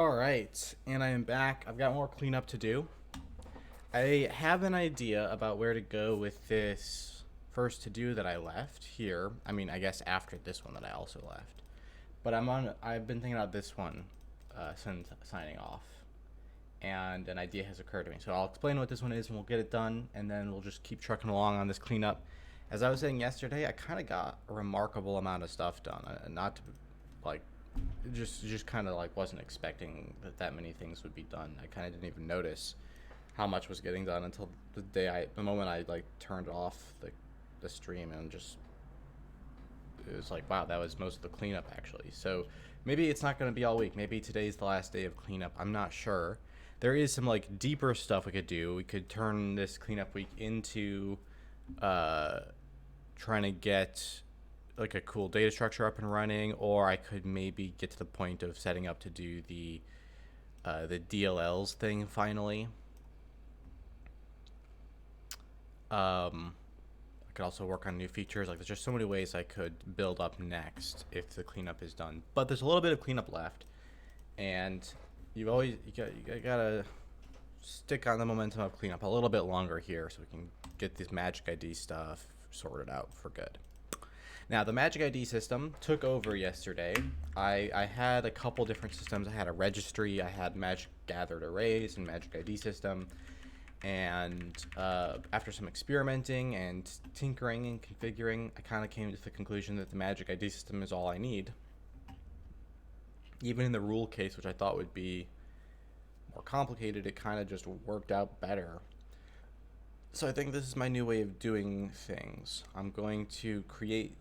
All right, and I am back. I've got more cleanup to do. I have an idea about where to go with this first to do that I left here. I mean, I guess after this one that I also left. But I've been thinking about this one since signing off, and an idea has occurred to me. So I'll explain what this one is, and we'll get it done, and then we'll just keep trucking along on this cleanup. As I was saying yesterday, I kind of got a remarkable amount of stuff done. Not to like just kind of like wasn't expecting that many things would be done. I kind of didn't even notice how much was getting done until the moment I like turned off the stream, and just it was like, wow, that was most of the cleanup actually. So maybe it's not going to be all week. Maybe today's the last day of cleanup. I'm not sure. There is some like deeper stuff we could do. We could turn this cleanup week into uh, trying to get like a cool data structure up and running, or I could maybe get to the point of setting up to do the DLLs thing finally. I could also work on new features. Like, there's just so many ways I could build up next if the cleanup is done. But there's a little bit of cleanup left, and you gotta stick on the momentum of cleanup a little bit longer here, so we can get this Magic ID stuff sorted out for good. Now, the Magic ID system took over yesterday. I had a couple different systems. I had a registry, I had Magic Gathered Arrays and Magic ID system. And after some experimenting and tinkering and configuring, I kind of came to the conclusion that the Magic ID system is all I need. Even in the rule case, which I thought would be more complicated, it kind of just worked out better. So I think this is my new way of doing things. I'm going to create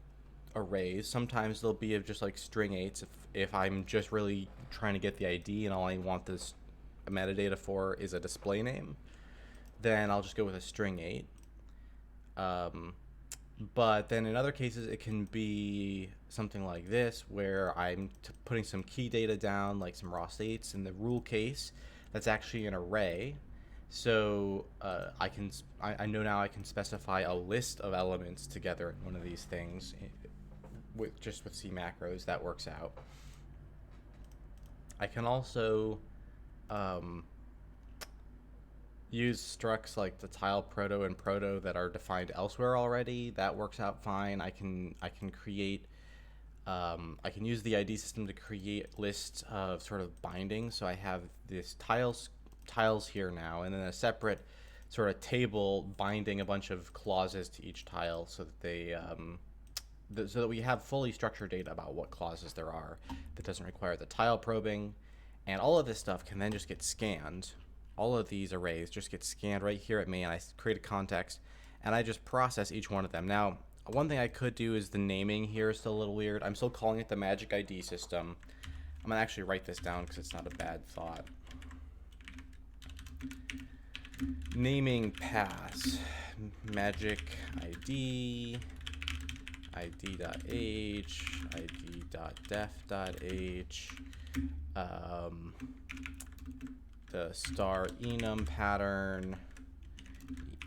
arrays. Sometimes they'll be of just like string eights if I'm just really trying to get the ID and all I want this metadata for is a display name, then I'll just go with a string 8. But then in other cases, it can be something like this, where I'm putting some key data down, like some raw states. In the rule case, that's actually an array. So I know now I can specify a list of elements together in one of these things with C macros. That works out. I can also use structs like the tile proto and proto that are defined elsewhere already. That works out fine. I can create I can use the ID system to create lists of sort of bindings. So I have this tiles here now, and then a separate sort of table binding a bunch of clauses to each tile, so that they so that we have fully structured data about what clauses there are. That doesn't require the tile probing, and all of this stuff can then just get scanned. All of these arrays just get scanned right here at me, and I create a context, and I just process each one of them. Now, one thing I could do is the naming here is still a little weird. I'm still calling it the Magic ID system. I'm gonna actually write this down because it's not a bad thought. Naming pass, Magic ID, id.h, id.def.h, the star enum pattern,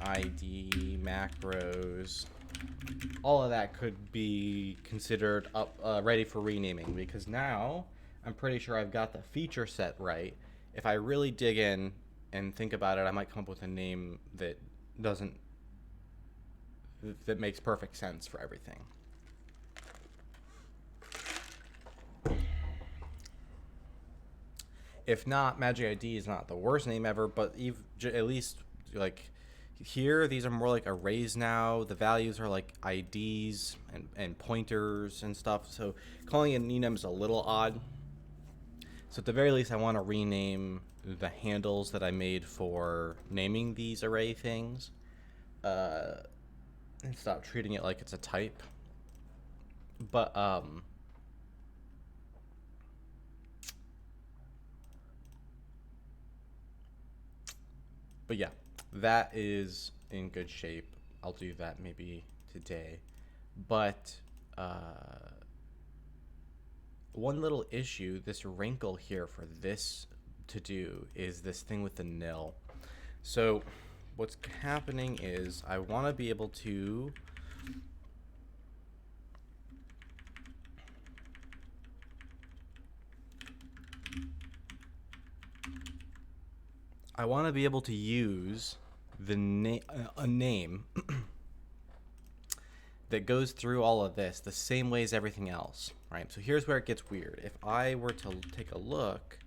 ID macros. All of that could be considered ready for renaming, because now I'm pretty sure I've got the feature set right. If I really dig in and think about it, I might come up with a name that makes perfect sense for everything. If not, Magic ID is not the worst name ever, but at least like here, these are more like arrays now. The values are like IDs and pointers and stuff. So calling it enum is a little odd. So at the very least, I want to rename the handles that I made for naming these array things, and stop treating it like it's a type. But yeah, that is in good shape. I'll do that maybe today. But one little issue, this wrinkle here for this to do, is this thing with the nil. So what's happening is I want to be able to I want to be able to use the a name that goes through all of this the same way as everything else, right? So here's where it gets weird. If I were to take a look,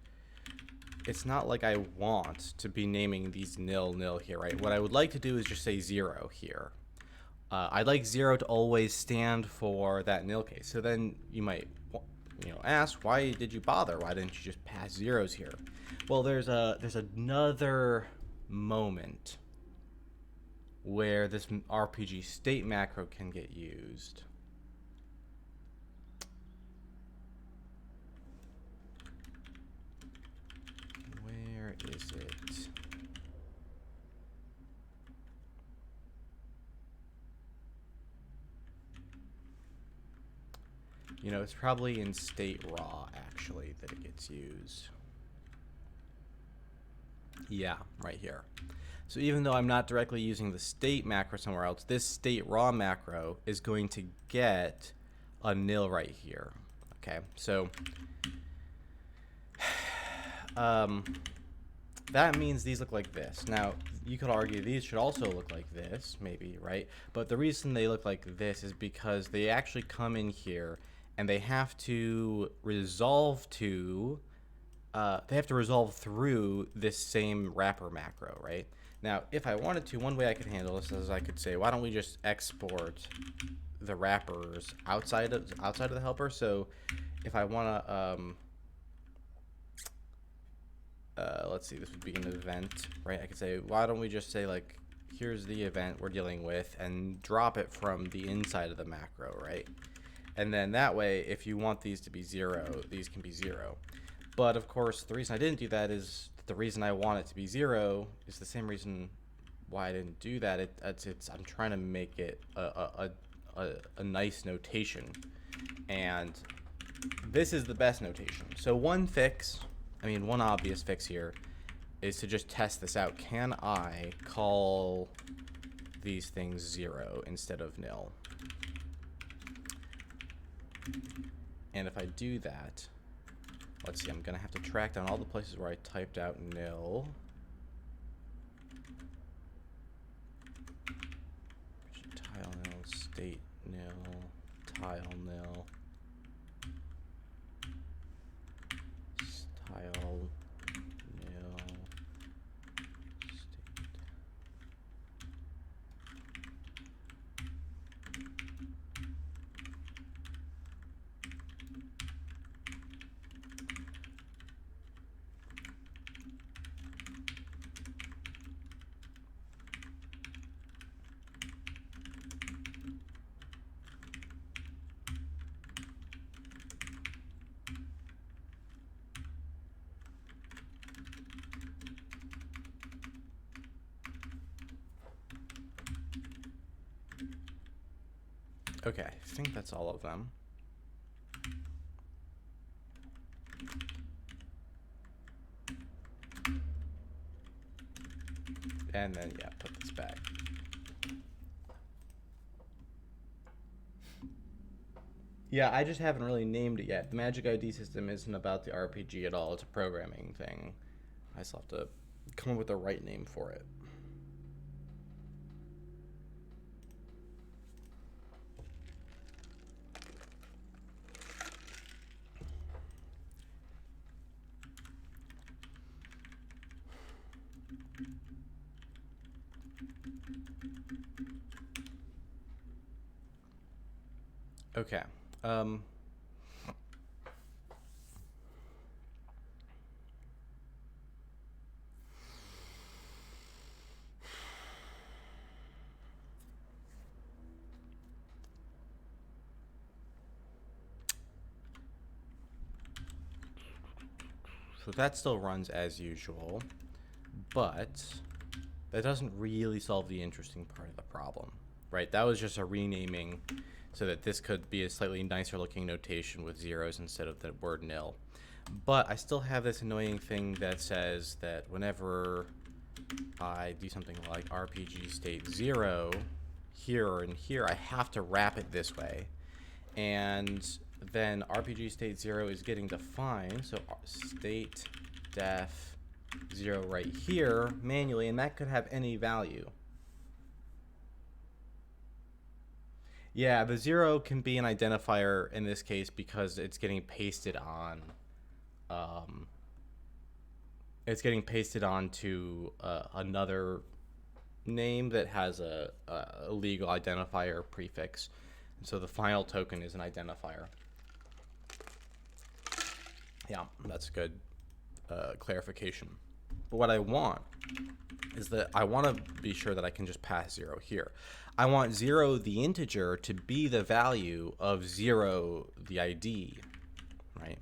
it's not like I want to be naming these nil here, right? What I would like to do is just say 0 here. I'd like 0 to always stand for that nil case. So then you might, ask, why did you bother? Why didn't you just pass zeros here? Well, there's another moment where this RPG state macro can get used. Where is it? It's probably in state raw, actually, that it gets used. Yeah, right here. So even though I'm not directly using the state macro somewhere else, this state raw macro is going to get a nil right here. Okay, so that means these look like this. Now, you could argue these should also look like this, maybe, right? But the reason they look like this is because they actually come in here and they have to resolve to, through this same wrapper macro, right? Now, if I wanted to, one way I could handle this is I could say, why don't we just export the wrappers outside of the helper? So if I want to, let's see, this would be an event, right? I could say, why don't we just say, like, here's the event we're dealing with, and drop it from the inside of the macro, right? And then that way, if you want these to be 0, these can be 0. But of course, the reason I didn't do that is the reason I want it to be 0 is the same reason why I didn't do that. I'm trying to make it a nice notation, and this is the best notation. So one obvious fix here is to just test this out. Can I call these things 0 instead of nil? And if I do that, let's see, I'm going to have to track down all the places where I typed out nil. Tile nil, state nil, tile nil, tile nil, state. Okay, I think that's all of them. And then, yeah, put this back. Yeah, I just haven't really named it yet. The Magic ID system isn't about the RPG at all. It's a programming thing. I still have to come up with the right name for it. Okay. So that still runs as usual, but that doesn't really solve the interesting part of the problem, right? That was just a renaming so that this could be a slightly nicer looking notation with zeros instead of the word nil. But I still have this annoying thing that says that whenever I do something like RPG state 0 here and here, I have to wrap it this way. And then RPG state 0 is getting defined, so state def 0 right here manually, and that could have any value. Yeah, the 0 can be an identifier in this case because it's getting pasted on. It's getting pasted onto another name that has a legal identifier prefix. And so the final token is an identifier. Yeah, that's good clarification. But what I want is that I want to be sure that I can just pass 0 here. I want 0, the integer, to be the value of 0, the ID, right?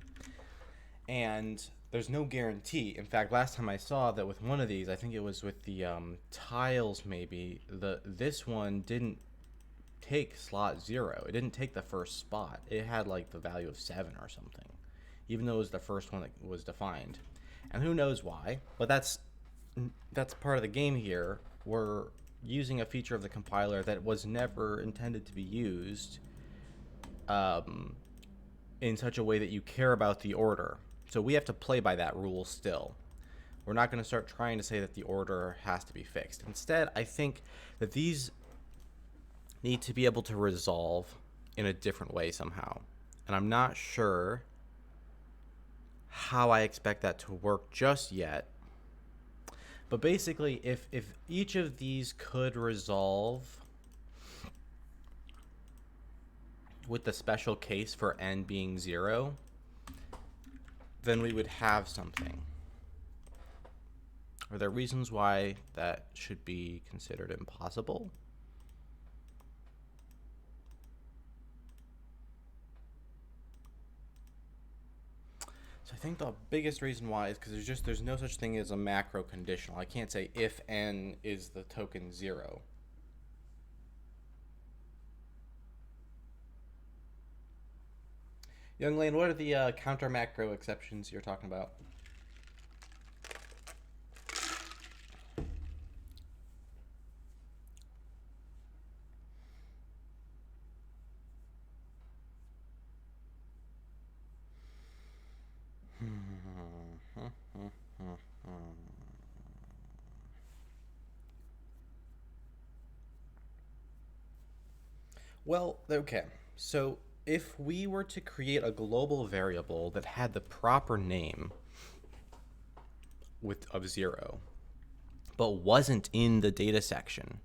And there's no guarantee. In fact, last time I saw that with one of these, I think it was with the tiles maybe, this one didn't take slot 0. It didn't take the first spot. It had like the value of 7 or something, even though it was the first one that was defined. And who knows why, but that's part of the game here. We're using a feature of the compiler that was never intended to be used in such a way that you care about the order. So we have to play by that rule still. We're not going to start trying to say that the order has to be fixed. Instead, I think that these need to be able to resolve in a different way somehow. And I'm not sure how I expect that to work just yet. But basically, if each of these could resolve with the special case for n being 0, then we would have something. Are there reasons why that should be considered impossible? So I think the biggest reason why is because there's no such thing as a macro conditional. I can't say if n is the token 0. Young Lane, what are the counter macro exceptions you're talking about? Well, okay. So if we were to create a global variable that had the proper name of 0, but wasn't in the data section,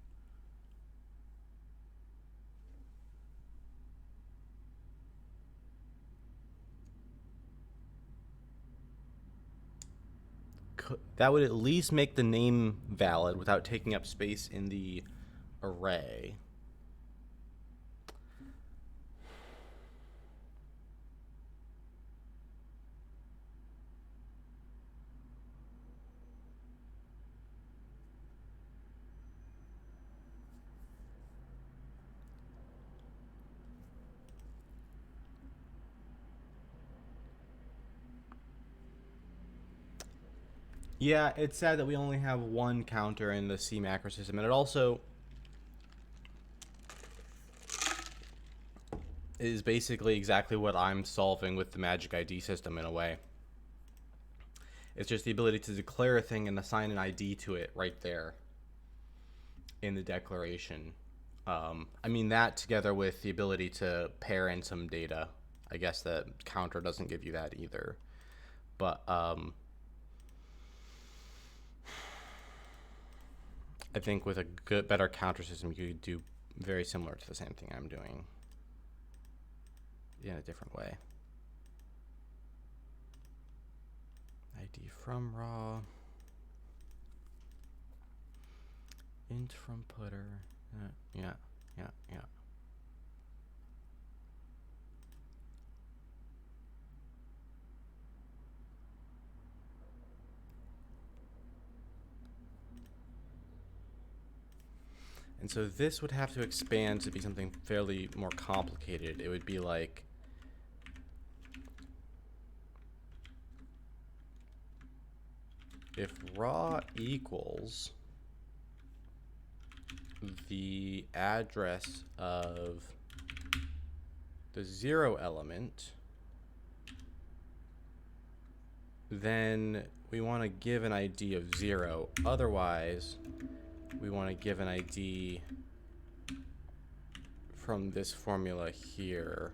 that would at least make the name valid without taking up space in the array. Yeah, it's sad that we only have one counter in the C macro system, and it also is basically exactly what I'm solving with the magic ID system in a way. It's just the ability to declare a thing and assign an ID to it right there in the declaration. I mean, that together with the ability to pair in some data. I guess the counter doesn't give you that either. But I think with a better counter system, you could do very similar to the same thing I'm doing in a different way. ID from raw, int from putter. Yeah. And so this would have to expand to be something fairly more complicated. It would be like if raw equals the address of the 0 element, then we want to give an ID of 0. Otherwise, we want to give an ID from this formula here.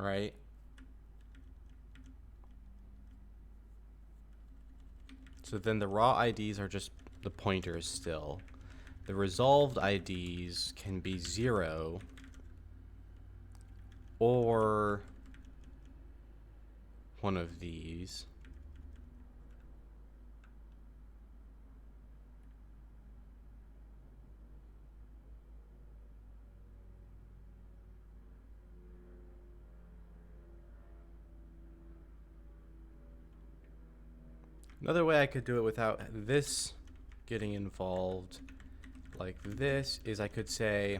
Right? So then the raw IDs are just the pointers still. The resolved IDs can be 0 or one of these. Another way I could do it without this getting involved like this is I could say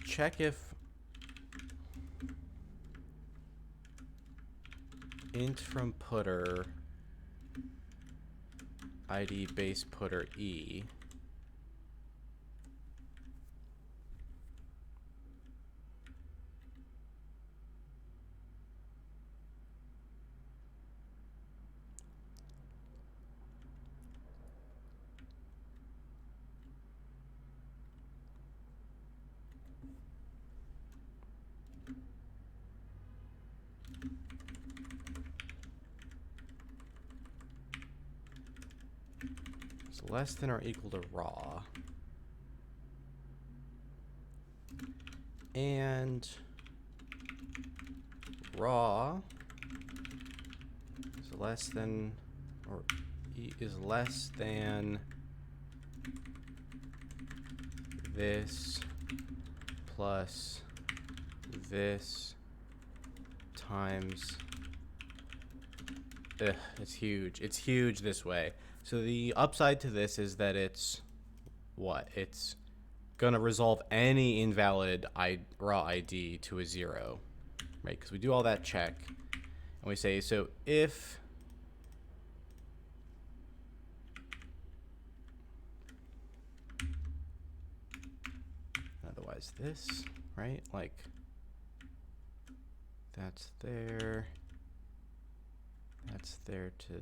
check if int from putter ID base putter E is less than or equal to raw. And raw is less than or is less than this plus this times it's huge. It's huge this way. So the upside to this is that it's what? It's gonna resolve any invalid raw ID to a 0, right? Because we do all that check, and we say, so if otherwise this, right? Like that's there to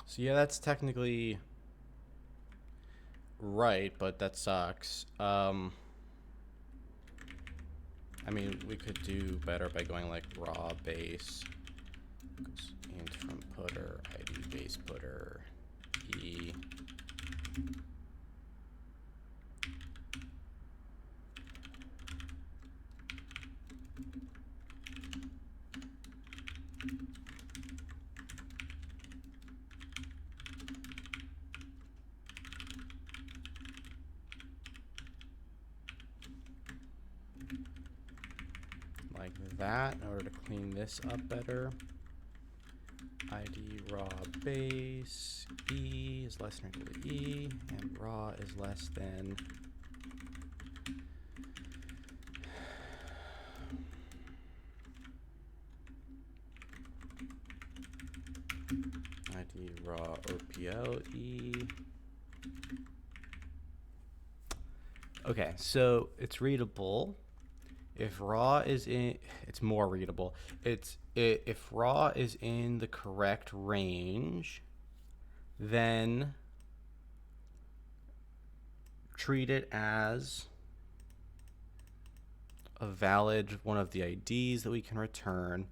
so yeah, that's technically right, but that sucks. I mean, we could do better by going like raw base int from putter ID base putter E. Like that, in order to clean this up better. ID raw base E is less than or equal to E, and raw is less than ID raw OPL E. Okay, so it's readable. If raw is in, it's more readable. If raw is in the correct range, then treat it as a valid one of the IDs that we can return.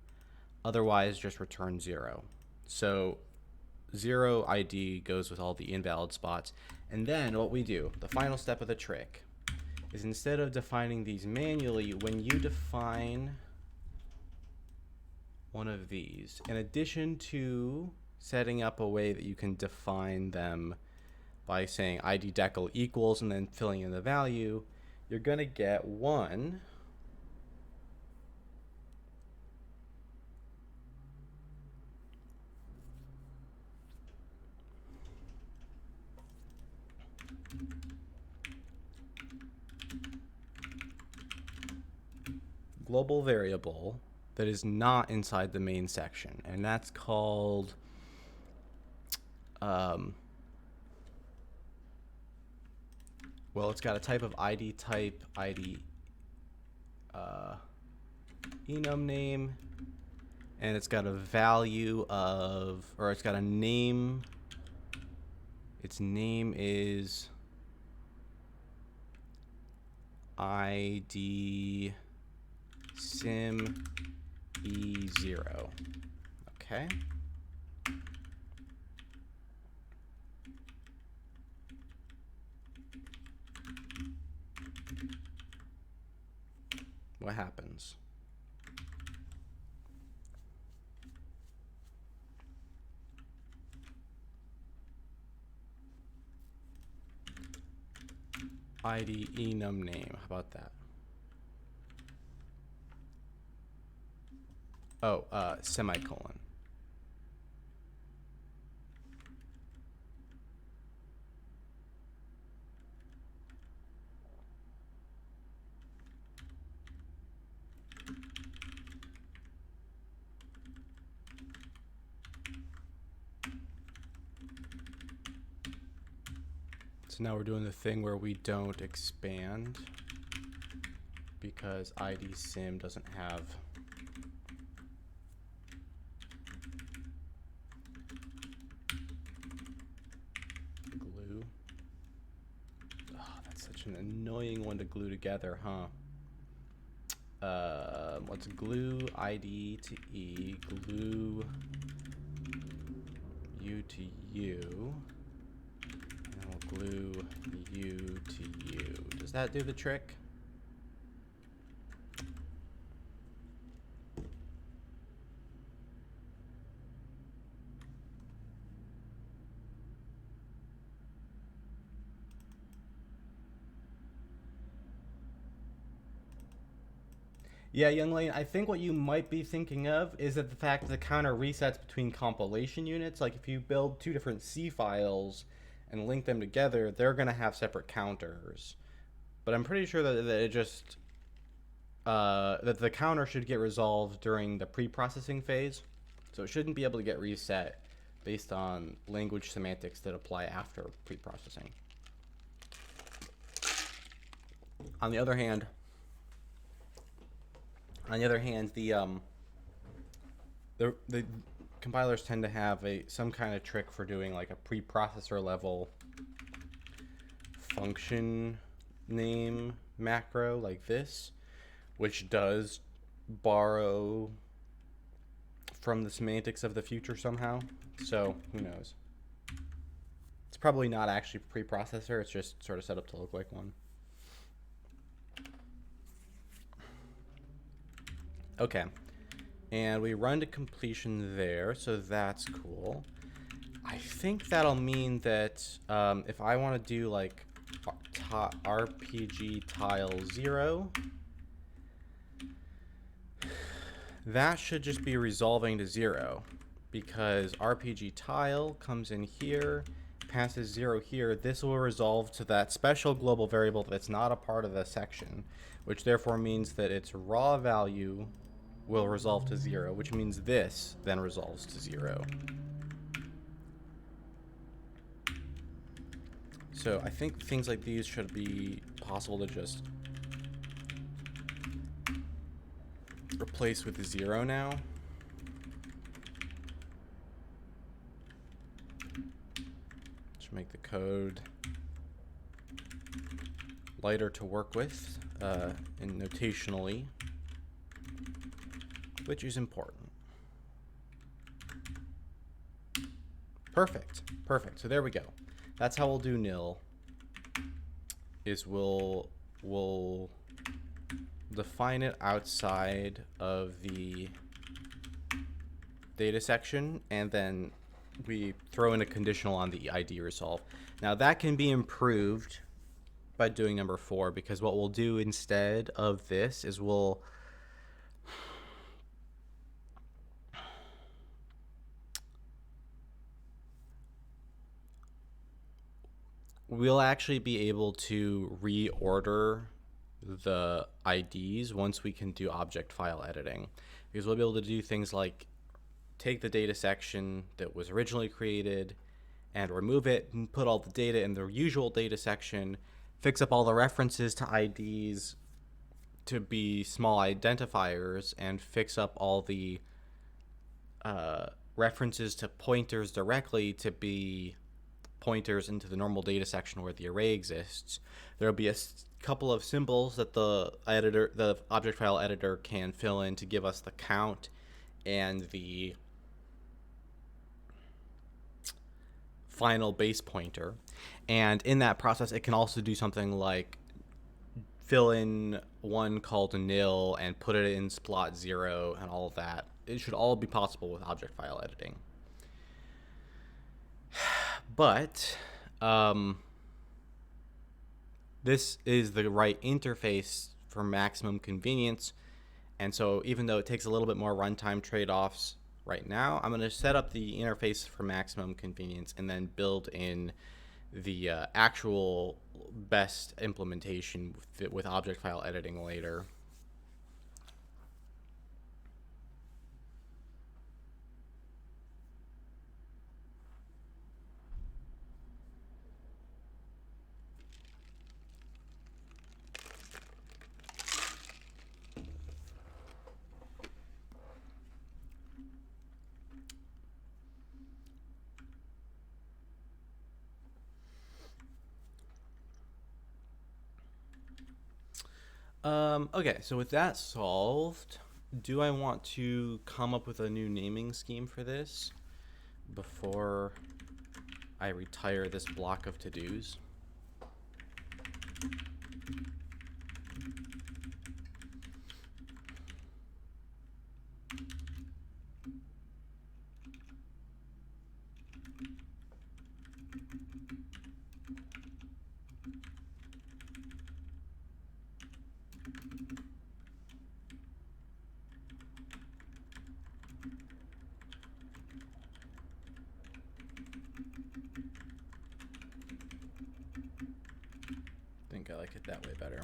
Otherwise, just return 0. So 0 ID goes with all the invalid spots. And then what we do, the final step of the trick, is instead of defining these manually, when you define one of these, in addition to setting up a way that you can define them by saying ID decal equals and then filling in the value, you're going to get one global variable that is not inside the main section, and that's called well, it's got a type of ID type, ID enum name, and it's got a value of, or it's got a name. Its name is ID sim E0. Okay. What happens? ID enum name. How about that? Oh, semicolon. So now we're doing the thing where we don't expand because ID sim doesn't have glue. Oh, that's such an annoying one to glue together, huh? Let's glue ID to E, glue U to U, and we'll glue U to U. Does that do the trick? Yeah, Young Lane, I think what you might be thinking of is that the fact that the counter resets between compilation units. Like if you build two different C files and link them together, they're going to have separate counters. But I'm pretty sure that it just that the counter should get resolved during the pre-processing phase. So it shouldn't be able to get reset based on language semantics that apply after pre-processing. On the other hand, the compilers tend to have some kind of trick for doing like a preprocessor level function name macro like this, which does borrow from the semantics of the future somehow. So who knows? It's probably not actually preprocessor. It's just sort of set up to look like one. Okay, and we run to completion there, so that's cool. I think that'll mean that if I want to do like RPG tile 0, that should just be resolving to 0 because RPG tile comes in here, passes 0 here. This will resolve to that special global variable that's not a part of the section, which therefore means that its raw value will resolve to 0, which means this then resolves to 0. So I think things like these should be possible to just replace with 0 now. Should make the code lighter to work with and notationally, which is important. Perfect. So there we go. That's how we'll do nil. Is we'll define it outside of the data section and then we throw in a conditional on the ID resolve. Now that can be improved by doing number 4, because what we'll do instead of this is we'll actually be able to reorder the IDs once we can do object file editing, because we'll be able to do things like take the data section that was originally created and remove it and put all the data in the usual data section, fix up all the references to IDs to be small identifiers, and fix up all the references to pointers directly to be pointers into the normal data section where the array exists. There'll be a couple of symbols that the object file editor can fill in to give us the count and the final base pointer. And in that process, it can also do something like fill in one called nil and put it in plot 0 and all of that. It should all be possible with object file editing. But this is the right interface for maximum convenience. And so even though it takes a little bit more runtime trade-offs right now, I'm going to set up the interface for maximum convenience and then build in the actual best implementation with object file editing later. Okay, so with that solved, do I want to come up with a new naming scheme for this before I retire this block of to-dos? I think I like it that way better.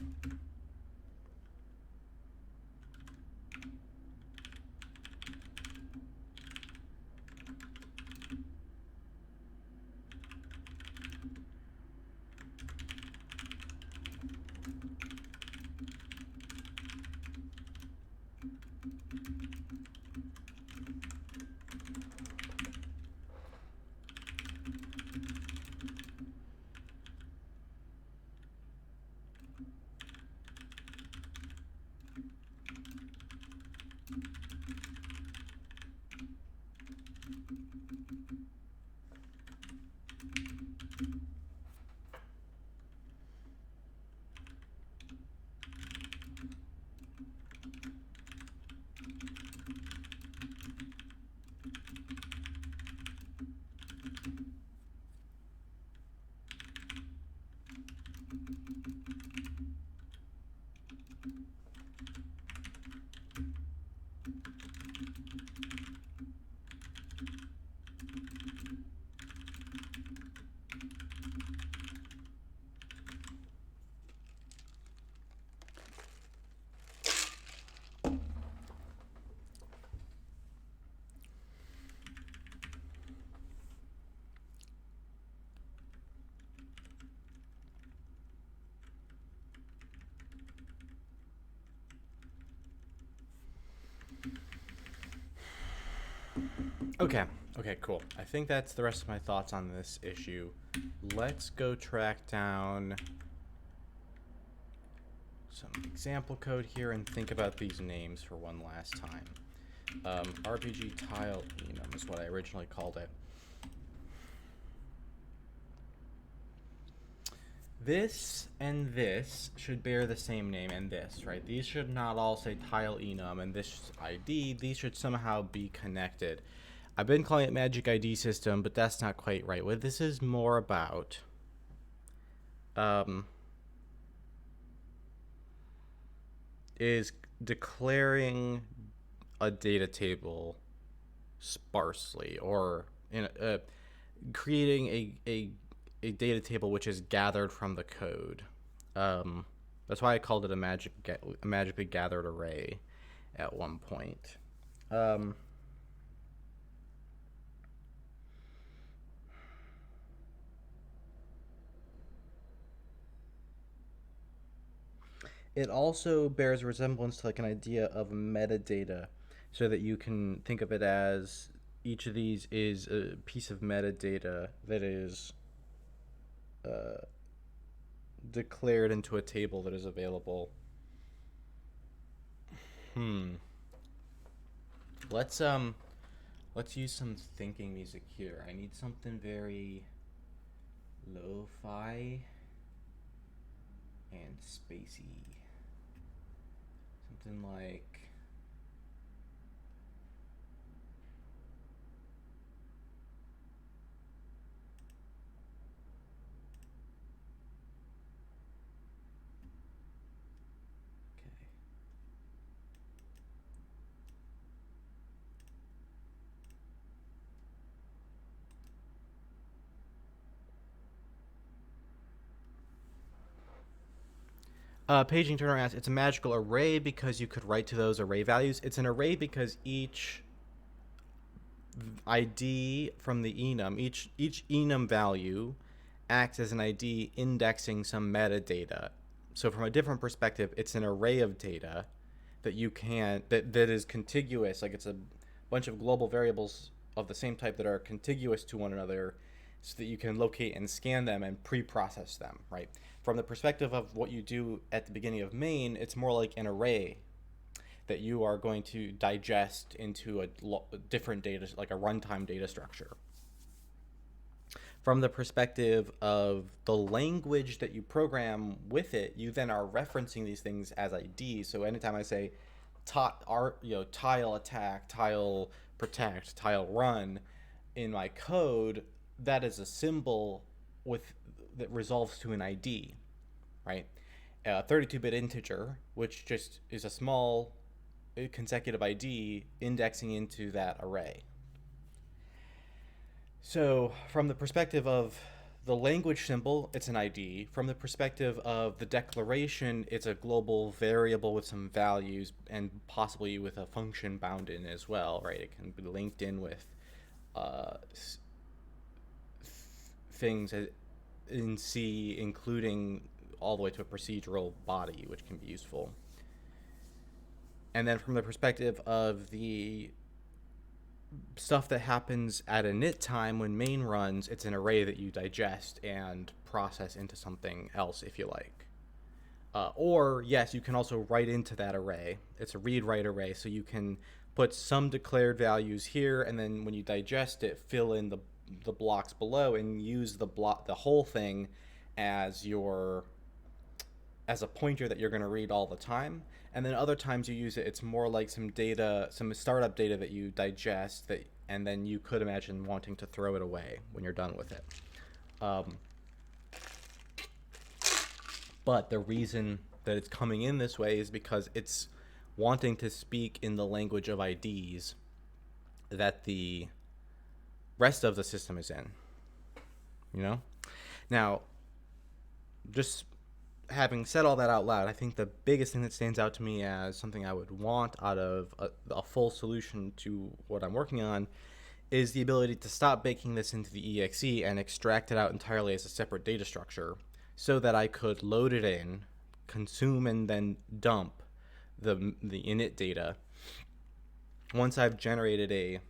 Okay, cool. I think that's the rest of my thoughts on this issue. Let's go track down some example code here and think about these names for one last time. RPG tile enum is what I originally called it. This and this should bear the same name, and this, right? These should not all say tile enum and this ID. These should somehow be connected. I've been calling it Magic ID system, but that's not quite right. What this is more about is declaring a data table sparsely, or creating a data table which is gathered from the code. That's why I called it a magically gathered array at one point. It also bears resemblance to like an idea of metadata, so that you can think of it as each of these is a piece of metadata that is declared into a table that is available. Let's let's use some thinking music here. I need something very lo-fi and spacey. Something like Paging Turner asks, it's a magical array because you could write to those array values. It's an array because each ID from the enum, each enum value acts as an ID indexing some metadata. So from a different perspective, it's an array of data that you can that is contiguous. Like it's a bunch of global variables of the same type that are contiguous to one another, so that you can locate and scan them and pre-process them, right? From the perspective of what you do at the beginning of main, it's more like an array that you are going to digest into a different data, like a runtime data structure. From the perspective of the language that you program with it, you then are referencing these things as IDs. So anytime I say tile attack, tile protect, tile run in my code, that is a symbol that resolves to an ID, right? A 32-bit integer, which just is a small consecutive ID indexing into that array. So from the perspective of the language symbol, it's an ID. From the perspective of the declaration, it's a global variable with some values and possibly with a function bound in as well, right? It can be linked in with things in C, including all the way to a procedural body, which can be useful. And then from the perspective of the stuff that happens at init time when main runs, it's an array that you digest and process into something else if you like. Or yes, you can also write into that array. It's a read-write array, so you can put some declared values here, and then when you digest it, fill in the blocks below and use the whole thing as a pointer that you're going to read all the time. And then other times you use it, it's more like some startup data that you digest, and then you could imagine wanting to throw it away when you're done with it. But the reason that it's coming in this way is because it's wanting to speak in the language of IDs that the rest of the system is in. Now, just having said all that out loud, I think the biggest thing that stands out to me as something I would want out of a full solution to what I'm working on is the ability to stop baking this into the exe and extract it out entirely as a separate data structure, so that I could load it in, consume, and then dump the init data once I've generated a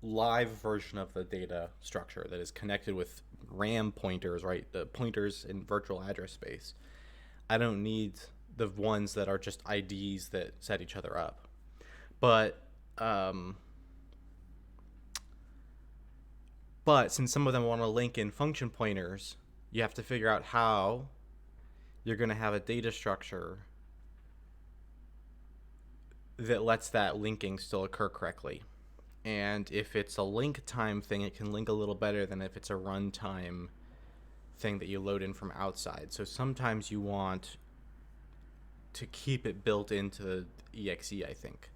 live version of the data structure that is connected with RAM pointers, right? The pointers in virtual address space. I don't need the ones that are just IDs that set each other up. But since some of them want to link in function pointers, you have to figure out how you're going to have a data structure that lets that linking still occur correctly. And if it's a link time thing, it can link a little better than if it's a runtime thing that you load in from outside. So sometimes you want to keep it built into the exe, I think.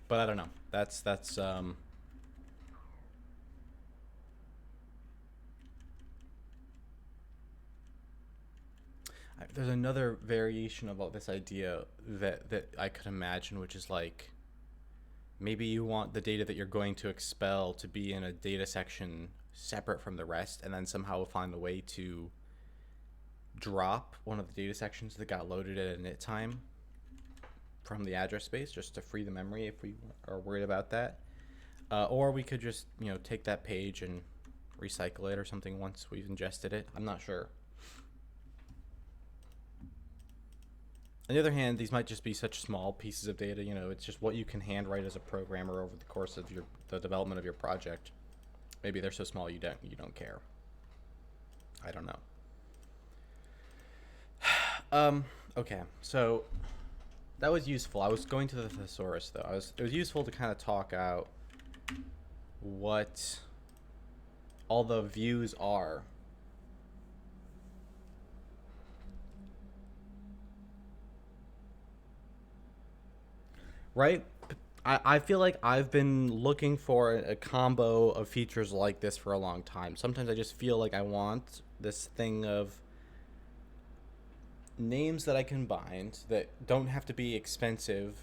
But I don't know. That's there's another variation about this idea that I could imagine, which is like maybe you want the data that you're going to expel to be in a data section separate from the rest, and then somehow find a way to drop one of the data sections that got loaded at a init time from the address space just to free the memory if we are worried about that. Or we could just, take that page and recycle it or something once we've ingested it. I'm not sure. On the other hand, these might just be such small pieces of data. It's just what you can handwrite as a programmer over the course of the development of your project. Maybe they're so small you don't care. I don't know. Okay, so that was useful. I was going to the thesaurus though. It was useful to kind of talk out what all the views are. Right? I feel like I've been looking for a combo of features like this for a long time. Sometimes I just feel like I want this thing of names that I can bind that don't have to be expensive.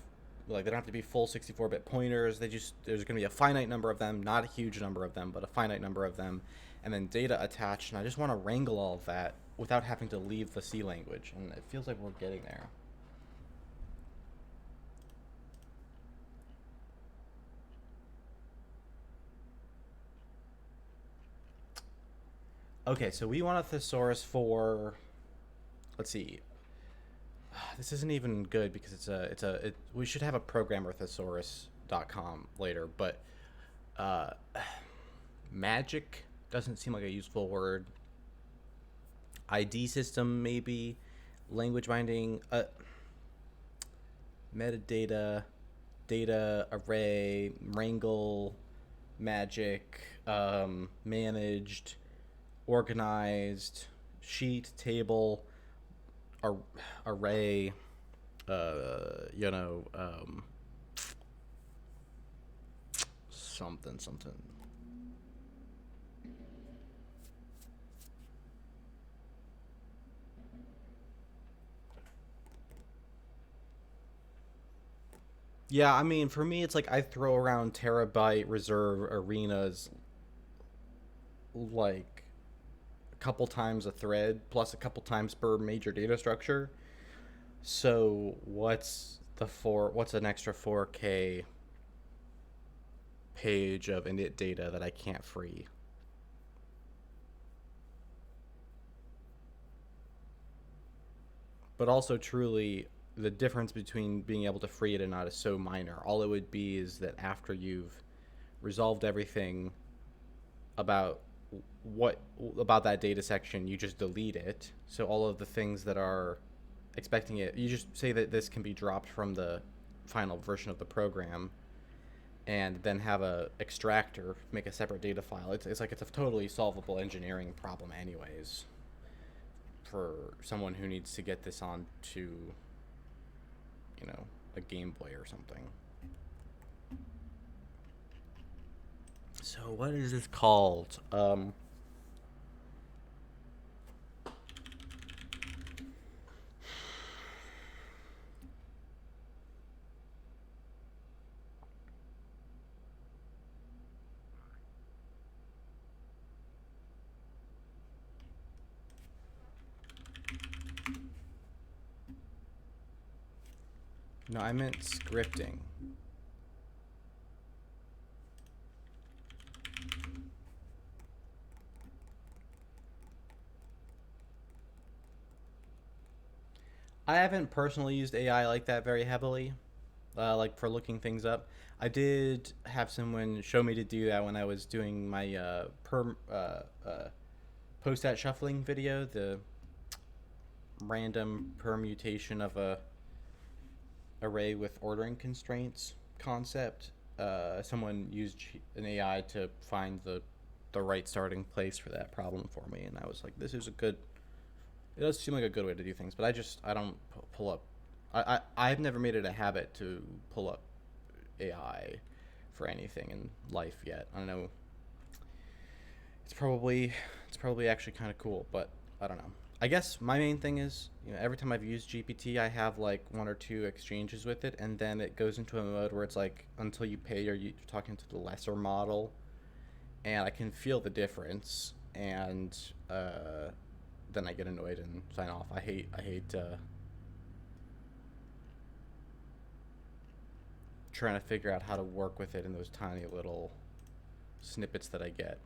Like, they don't have to be full 64-bit pointers. There's going to be a finite number of them, not a huge number of them, but a finite number of them, and then data attached. And I just want to wrangle all of that without having to leave the C language. And it feels like we're getting there. Okay, so we want a thesaurus for, let's see. This isn't even good because we should have a programmer thesaurus.com later, but magic doesn't seem like a useful word. ID system, maybe. Language binding, metadata, data array, wrangle, magic, managed, organized, sheet, table, array, something. Yeah, I mean, for me, it's like I throw around terabyte reserve arenas like a couple times a thread, plus a couple times per major data structure. So what's an extra 4K page of init data that I can't free? But also, truly, the difference between being able to free it and not is so minor. All it would be is that after you've resolved everything about that data section, you just delete it. So all of the things that are expecting it, you just say that this can be dropped from the final version of the program, and then have a extractor make a separate data file. It's like it's a totally solvable engineering problem anyways for someone who needs to get this on to a Game Boy or something. So what is this called? No, I meant scripting. I haven't personally used AI like that very heavily, like for looking things up. I did have someone show me to do that when I was doing my post-stat shuffling video, the random permutation of a array with ordering constraints concept. Someone used an AI to find the right starting place for that problem for me, and I was like, this is a good. It does seem like a good way to do things, but I don't pull up. I've never made it a habit to pull up AI for anything in life yet. I don't know. It's probably actually kind of cool, but I don't know. I guess my main thing is, every time I've used GPT, I have like one or two exchanges with it, and then it goes into a mode where it's like until you pay, or you're talking to the lesser model, and I can feel the difference, and then I get annoyed and sign off. I hate trying to figure out how to work with it in those tiny little snippets that I get.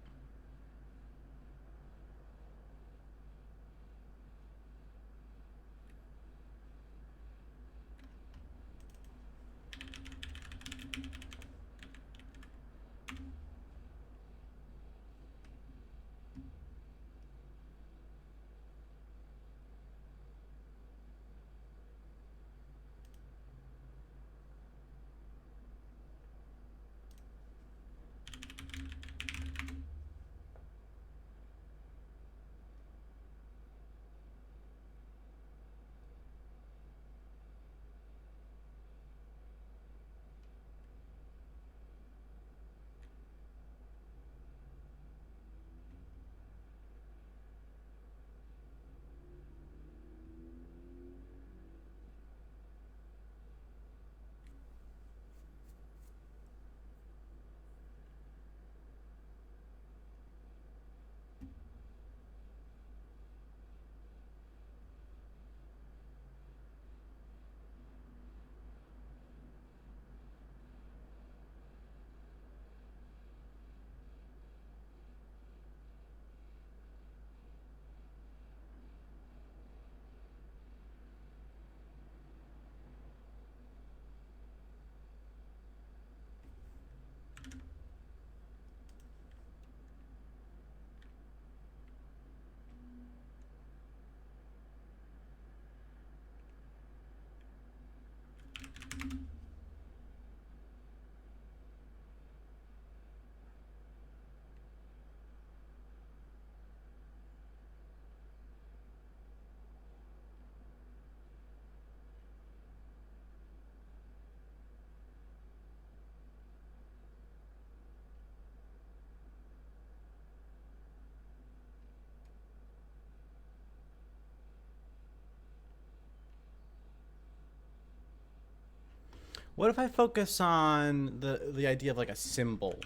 What if I focus on the idea of like a symbol,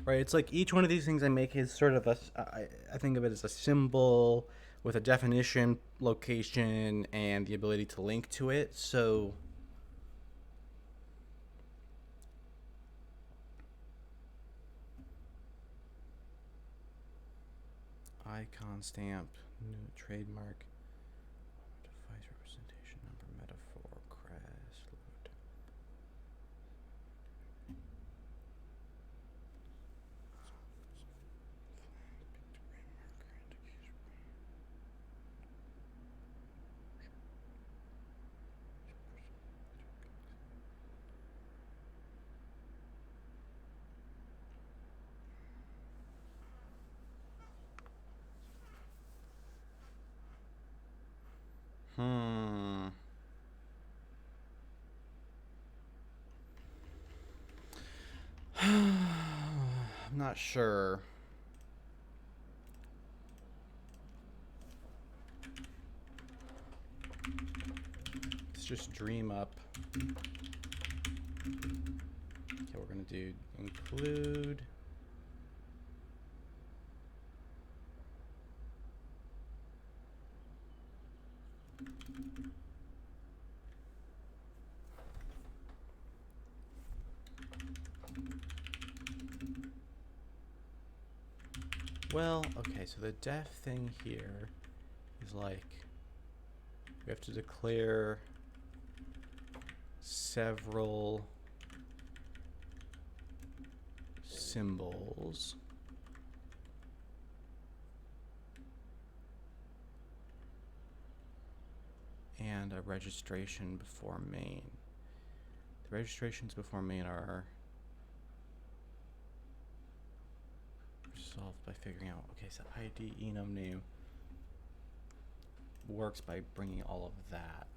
right? It's like each one of these things I make is sort of I think of it as a symbol with a definition, location, and the ability to link to it. So icon, stamp, new trademark, device representation, number, metaphor, crest, load. Hmm. I'm not sure. Let's just dream up. Okay, we're gonna do include. Well, okay, so the def thing here is like We have to declare several symbols. And a registration before main. The registrations before main are solved by figuring out, okay, so ID, enum, name works by bringing all of that.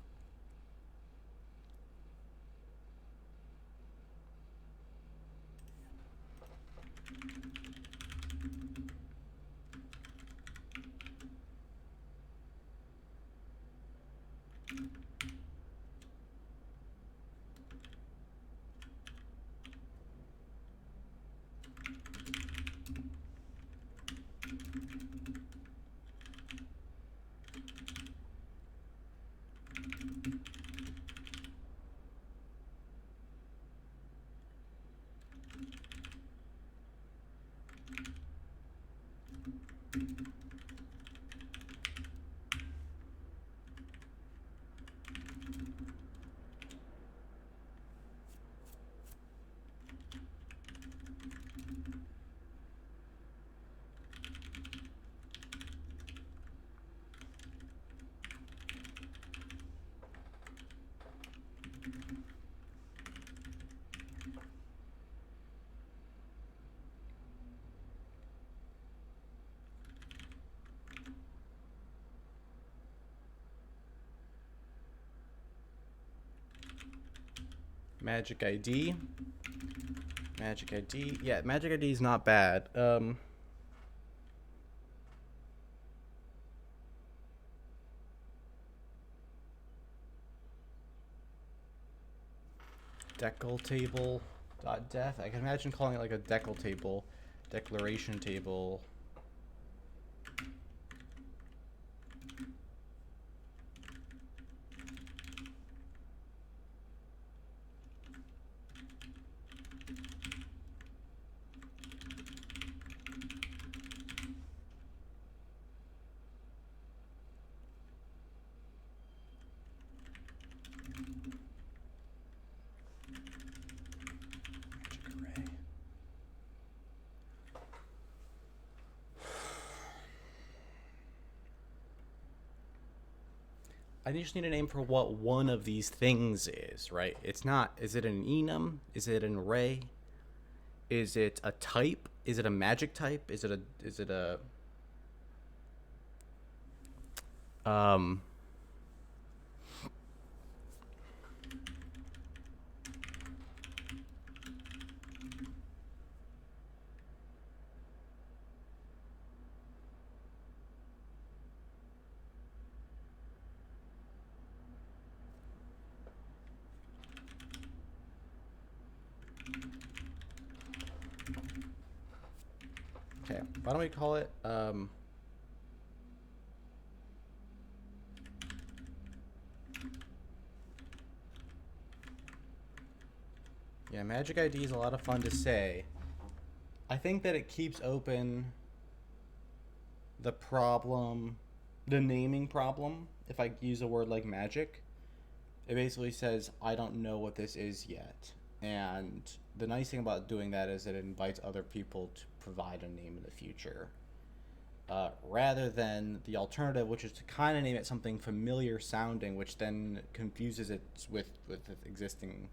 Magic ID. Magic ID. Yeah, Magic ID is not bad. Decal table dot def. I can imagine calling it like a decal table, declaration table. I just need a name for what one of these things is, right? It's not, is it an enum? Is it an array? Is it a type? Is it a magic type? Is it a okay, why don't we call it, yeah, Magic ID is a lot of fun to say. I think that it keeps open the problem, the naming problem. If I use a word like magic, it basically says, I don't know what this is yet. And the nice thing about doing that is it invites other people to provide a name in the future. Rather than the alternative, which is to kind of name it something familiar sounding, which then confuses it with existing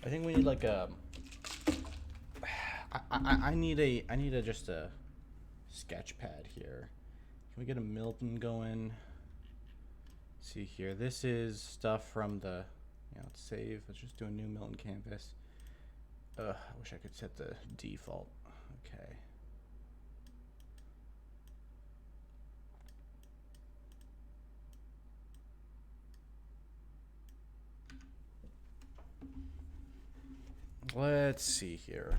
I think we need like a. I need a just a sketch pad here. Can we get a Milton going? Let's see here. This is stuff from the. Yeah, let's save. Let's just do a new Milton canvas. I wish I could set the default. Okay. Let's see here.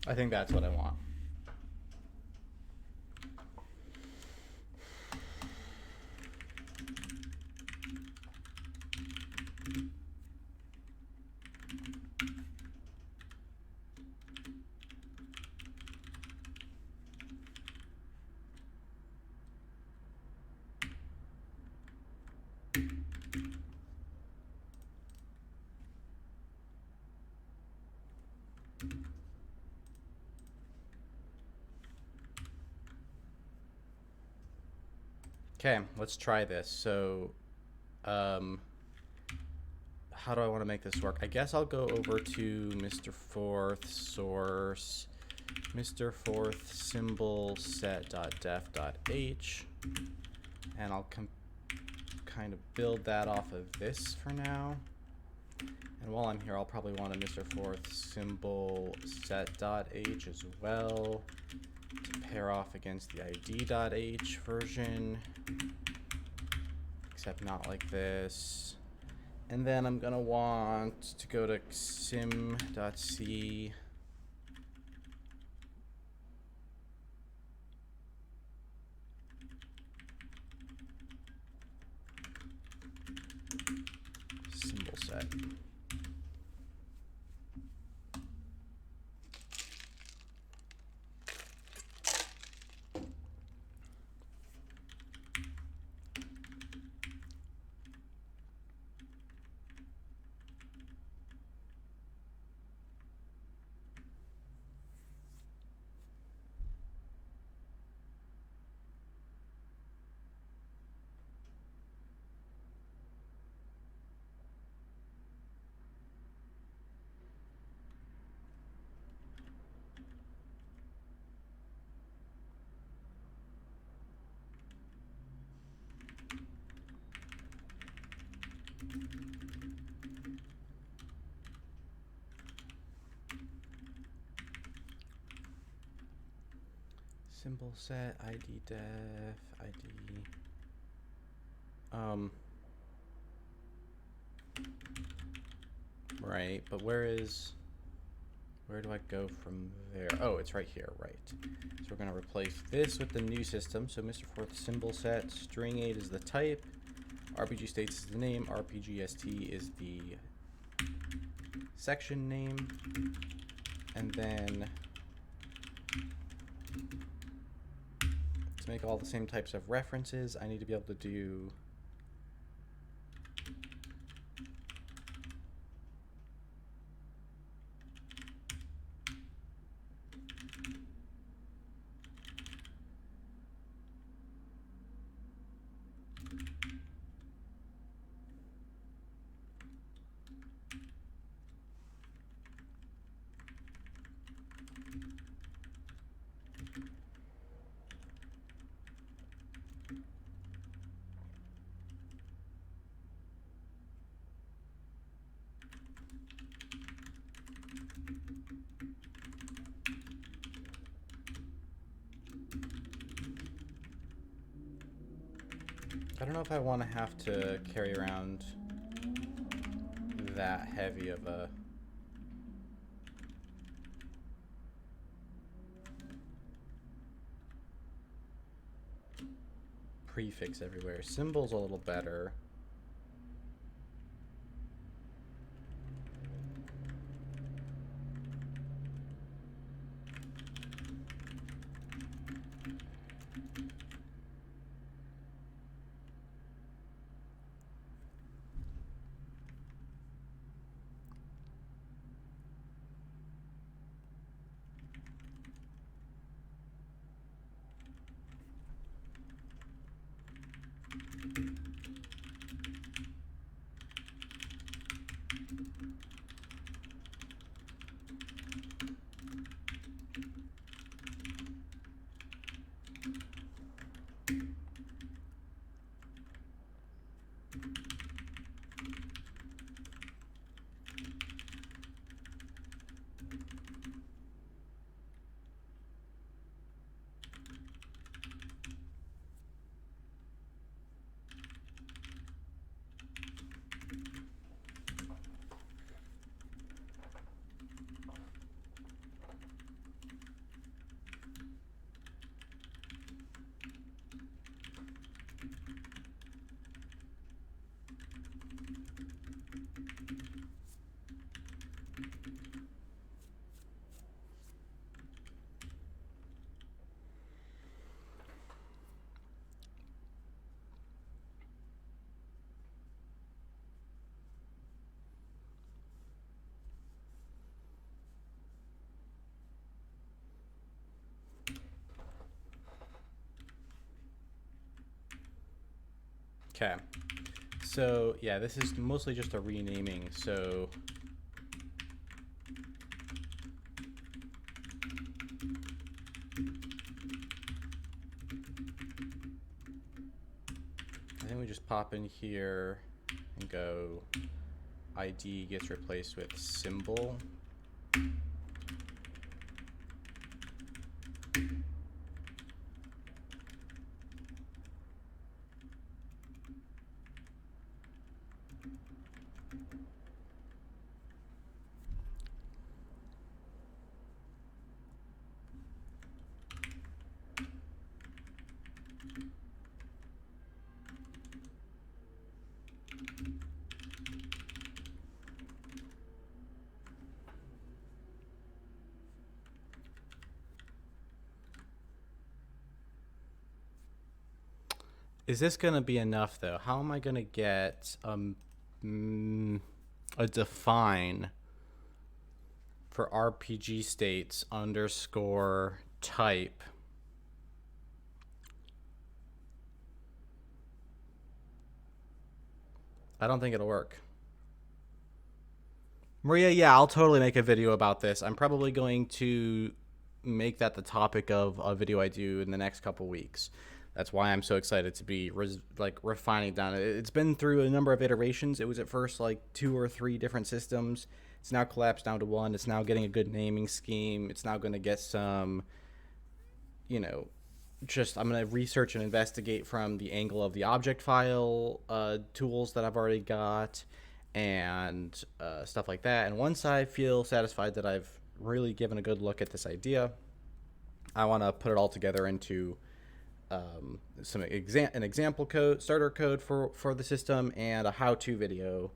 I think that's what I want. Okay, let's try this. So, how do I want to make this work? I guess I'll go over to Mr. Forth source, Mr. Forth symbol set.def.h, and I'll kind of build that off of this for now. And while I'm here, I'll probably want a Mr. Forth symbol set.h as well to pair off against the id.h version, except not like this. And then I'm gonna want to go to sim.c symbol set. Symbol set, ID def, ID. Right, but where do I go from there? Oh, it's right here, right. So we're going to replace this with the new system. So Mr. Fourth symbol set, string 8 is the type, RPG states is the name, RPGST is the section name, and then to make all the same types of references, I need to be able to do I don't know if I want to have to carry around that heavy of a prefix everywhere. Symbol's a little better. Okay. So, yeah, this is mostly just a renaming, so I think we just pop in here and go ID gets replaced with symbol. Is this going to be enough, though? How am I going to get a define for RPG states underscore type? I don't think it'll work. Maria, yeah, I'll totally make a video about this. I'm probably going to make that the topic of a video I do in the next couple weeks. That's why I'm so excited to be refining down. It's been through a number of iterations. It was at first like 2 or 3 different systems. It's now collapsed down to one. It's now getting a good naming scheme. It's now going to get some, I'm going to research and investigate from the angle of the object file tools that I've already got. and stuff like that. And once I feel satisfied that I've really given a good look at this idea, I want to put it all together into an example code, starter code for the system, and a how-to video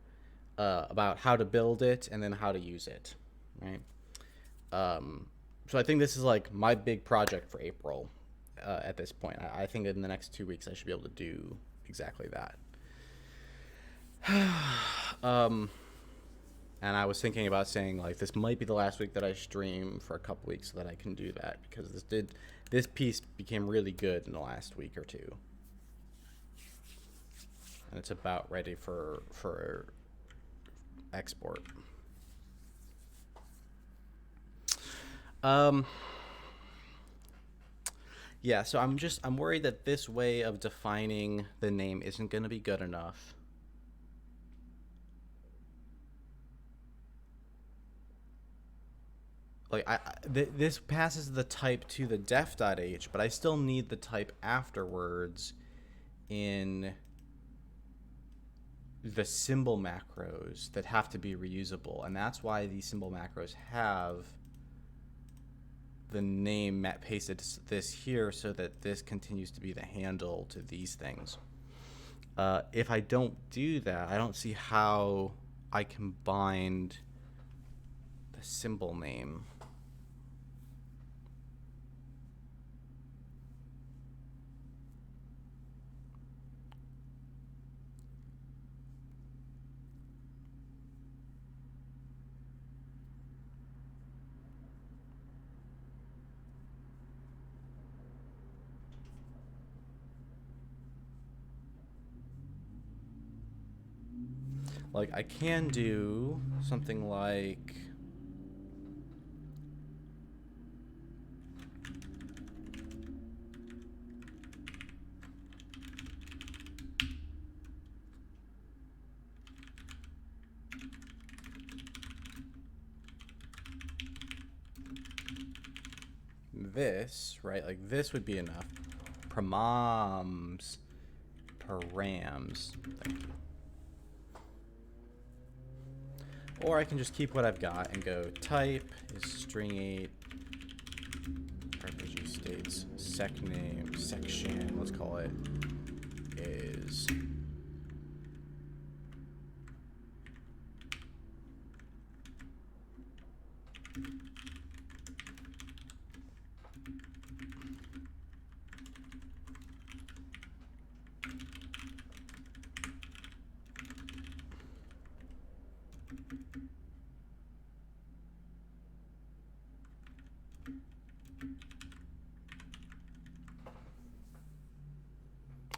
about how to build it and then how to use it, right? So I think this is like my big project for April. At this point, I think in the next 2 weeks I should be able to do exactly that. And I was thinking about saying like this might be the last week that I stream for a couple weeks so that I can do that, because this piece became really good in the last week or two, and it's about ready for export. Yeah, so I'm worried that this way of defining the name isn't going to be good enough. Like this passes the type to the def.h, but I still need the type afterwards in the symbol macros that have to be reusable, and that's why these symbol macros have the name pasted this here so that this continues to be the handle to these things. If I don't do that, I don't see how I can bind the symbol name. Like, I can do something like this, right? Like, this would be enough. Params. Thank you. Or I can just keep what I've got and go type is string 8 RPG states sec name section, let's call it, is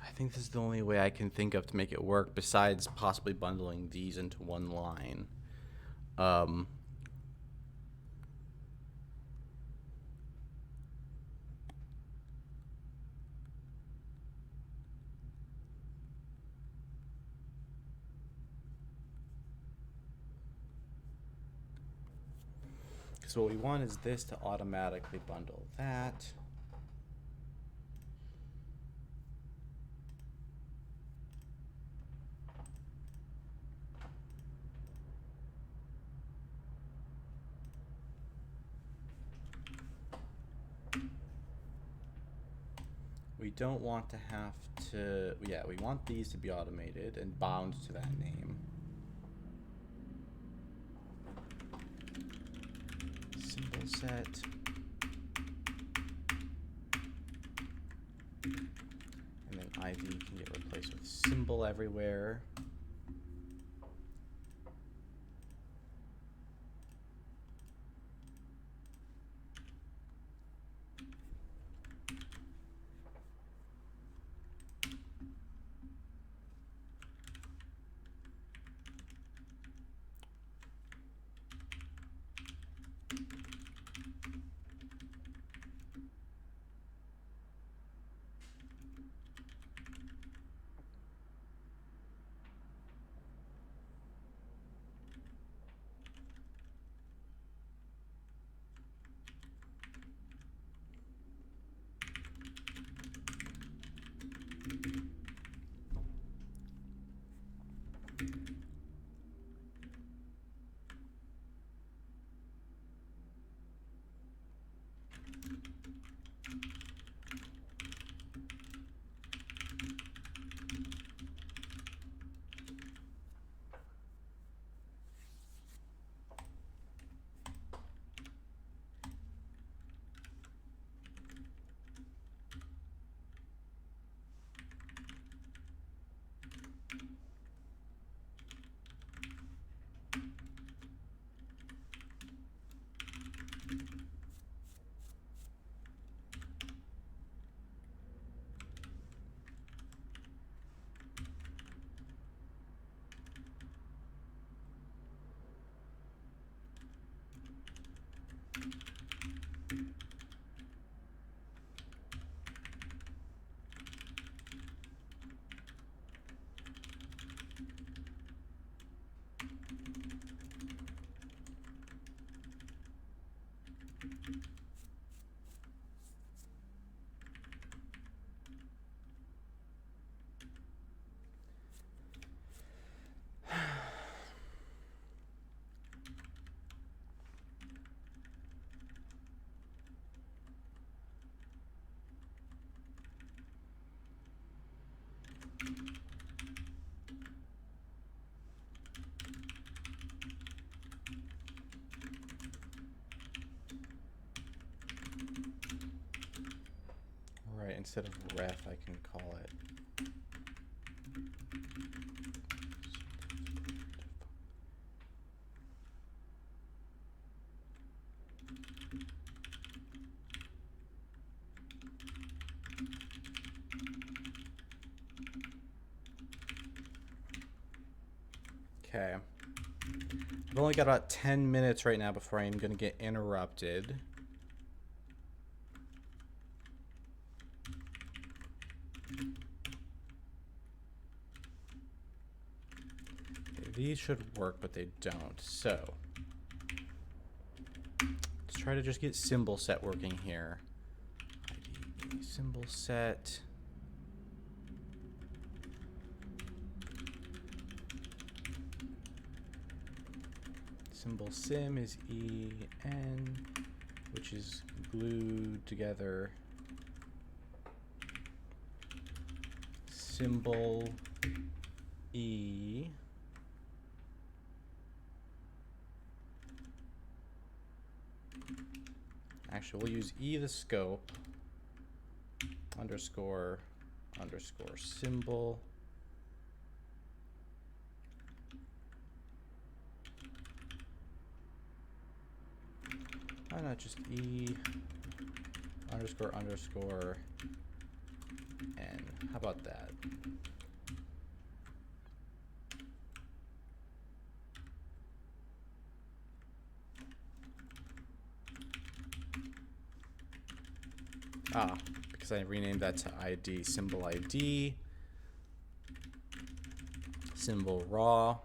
I think this is the only way I can think of to make it work, besides possibly bundling these into one line. So what we want is this to automatically bundle that. We don't want to have to, yeah, we want these to be automated and bound to that name. Symbol set. And then ID can get replaced with symbol everywhere. Right, instead of ref, I can call it. Okay. I've only got about 10 minutes right now before I'm going to get interrupted. Okay, these should work, but they don't. So, let's try to just get symbol set working here. ID, symbol set. Symbol sim is EN, which is glued together. Symbol E. Actually, we'll use E the scope, underscore, underscore symbol. Why not just E underscore underscore N? How about that? Because I renamed that to ID, symbol ID, symbol raw.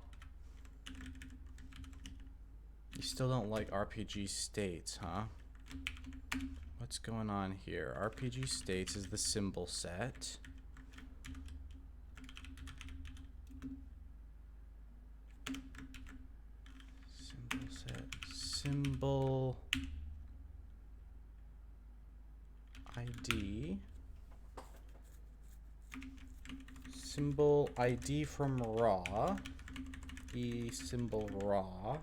You still don't like RPG states, huh? What's going on here? RPG states is the symbol set. Symbol set, symbol ID. Symbol ID from raw. E symbol raw.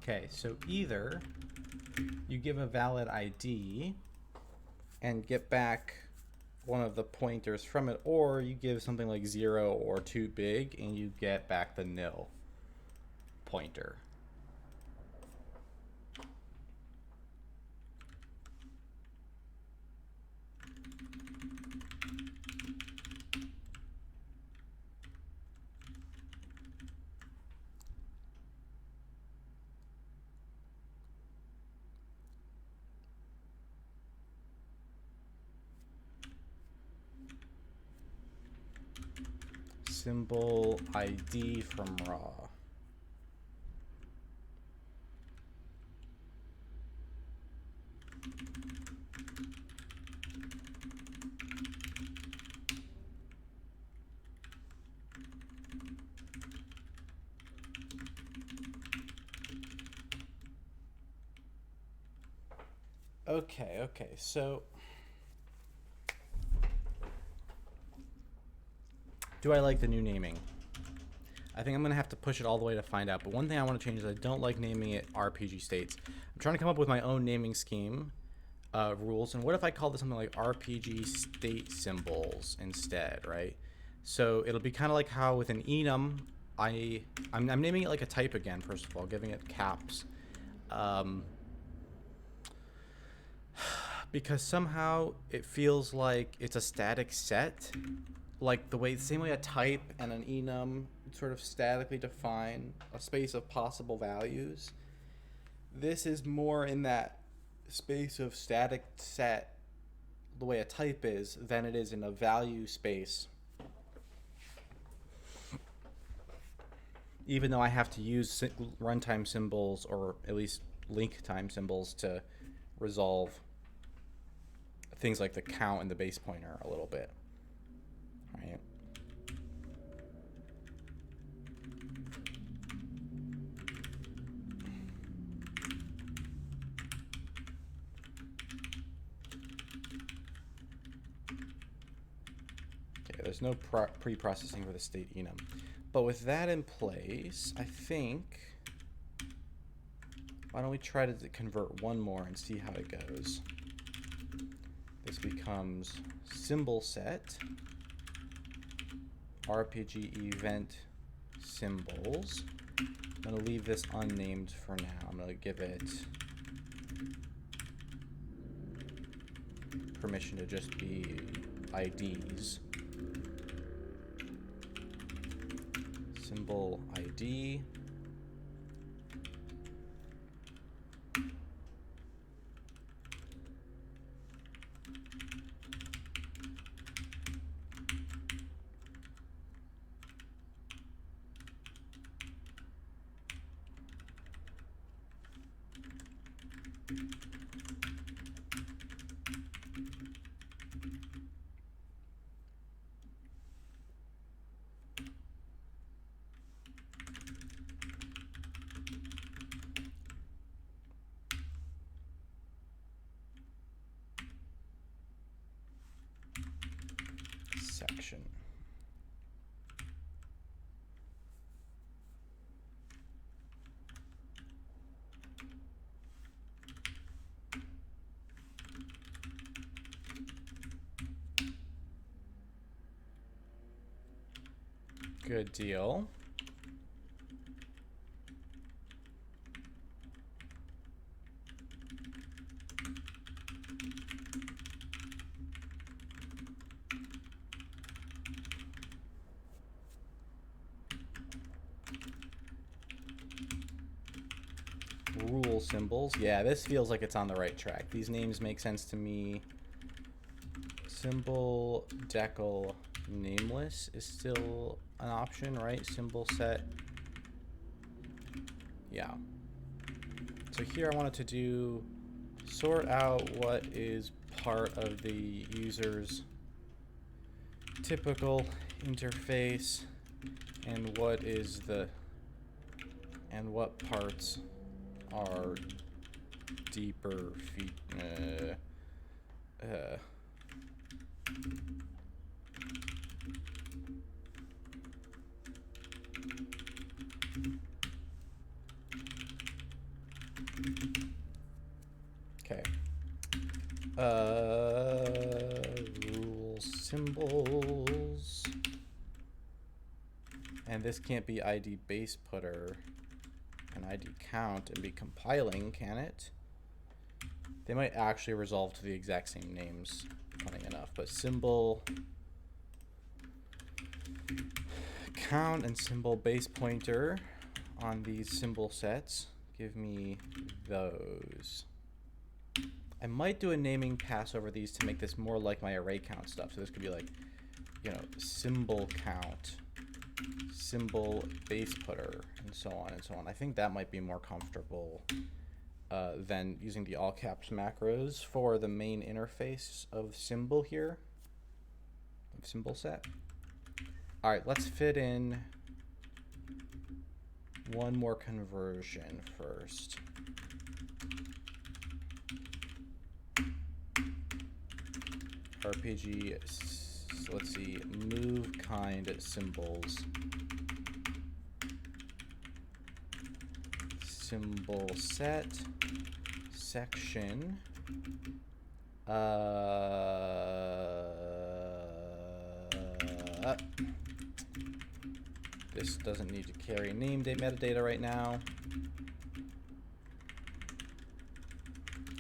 Okay, so either you give a valid ID and get back one of the pointers from it, or you give something like 0 or too big and you get back the nil pointer. Symbol ID from raw. Okay, so do I like the new naming? I think I'm going to have to push it all the way to find out. But one thing I want to change is I don't like naming it RPG states. I'm trying to come up with my own naming scheme rules. And what if I call this something like RPG state symbols instead, right? So it'll be kind of like how with an enum, I'm naming it like a type again, first of all, giving it caps. Because somehow it feels like it's a static set, like the same way a type and an enum sort of statically define a space of possible values. This is more in that space of static set, the way a type is, than it is in a value space. Even though I have to use runtime symbols, or at least link time symbols, to resolve things like the count and the base pointer a little bit, right? Okay, there's no pre-processing for the state enum. But with that in place, I think, why don't we try to convert one more and see how it goes. This becomes symbol set, RPG event symbols. I'm going to leave this unnamed for now. I'm going to give it permission to just be IDs. Symbol ID. Section. Good deal. Rule symbols. Yeah, this feels like it's on the right track. These names make sense to me. Symbol decal nameless is still an option, right? Symbol set. Yeah. So here I wanted to do sort out what is part of the user's typical interface and what is what parts are deeper okay. Rule symbols. And this can't be ID base putter and ID count and be compiling, can it? They might actually resolve to the exact same names, funny enough, but symbol count and symbol base pointer on these symbol sets. Give me those. I might do a naming pass over these to make this more like my array count stuff. So this could be like, you know, symbol count, symbol base putter, and so on and so on. I think that might be more comfortable then using the all caps macros for the main interface of symbol here, of symbol set. All right, let's fit in one more conversion first. RPG, so let's see, move kind symbols. Symbol set, section, this doesn't need to carry name date metadata right now.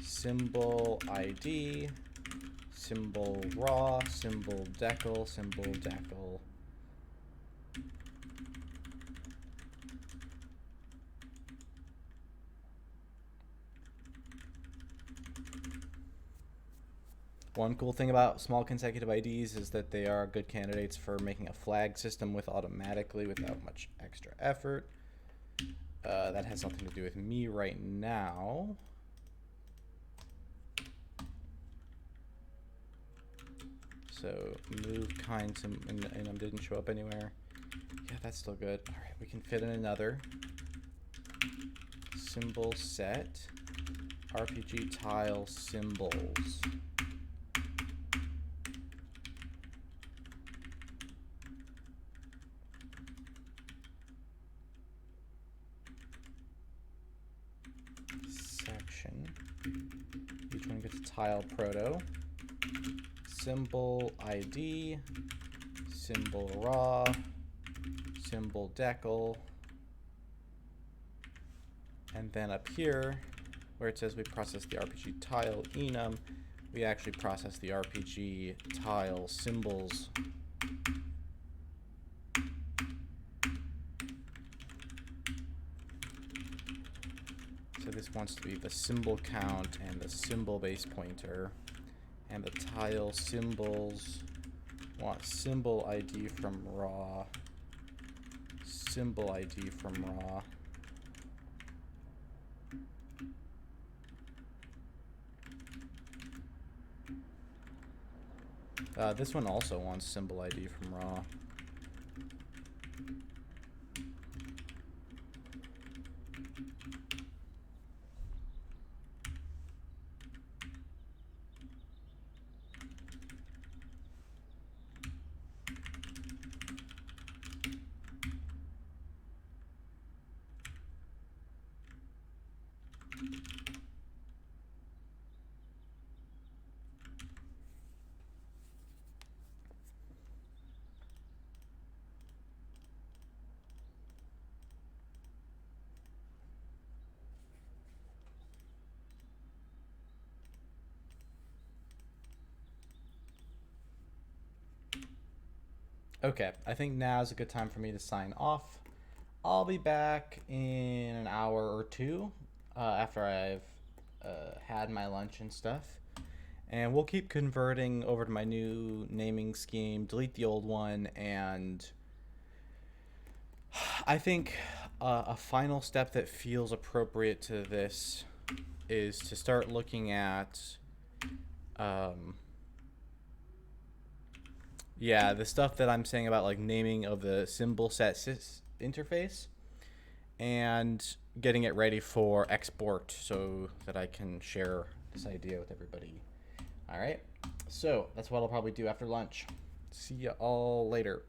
Symbol ID, symbol raw, symbol decal, symbol decal. One cool thing about small consecutive IDs is that they are good candidates for making a flag system with automatically without much extra effort. That has nothing to do with me right now. So move kind and didn't show up anywhere. Yeah, that's still good. All right, we can fit in another symbol set, RPG tile symbols. Section. Each one gets a tile proto. Symbol ID, symbol raw, symbol decal, and then up here, where it says we process the RPG tile enum, we actually process the RPG tile symbols. So this wants to be the symbol count and the symbol base pointer. And the tile symbols want symbol ID from raw, symbol ID from raw. This one also wants symbol ID from raw. Okay, I think now is a good time for me to sign off. I'll be back in an hour or two after I've had my lunch and stuff. And we'll keep converting over to my new naming scheme, delete the old one, and I think a final step that feels appropriate to this is to start looking at yeah, the stuff that I'm saying about like naming of the symbol set interface and getting it ready for export so that I can share this idea with everybody. All right, so that's what I'll probably do after lunch. See you all later.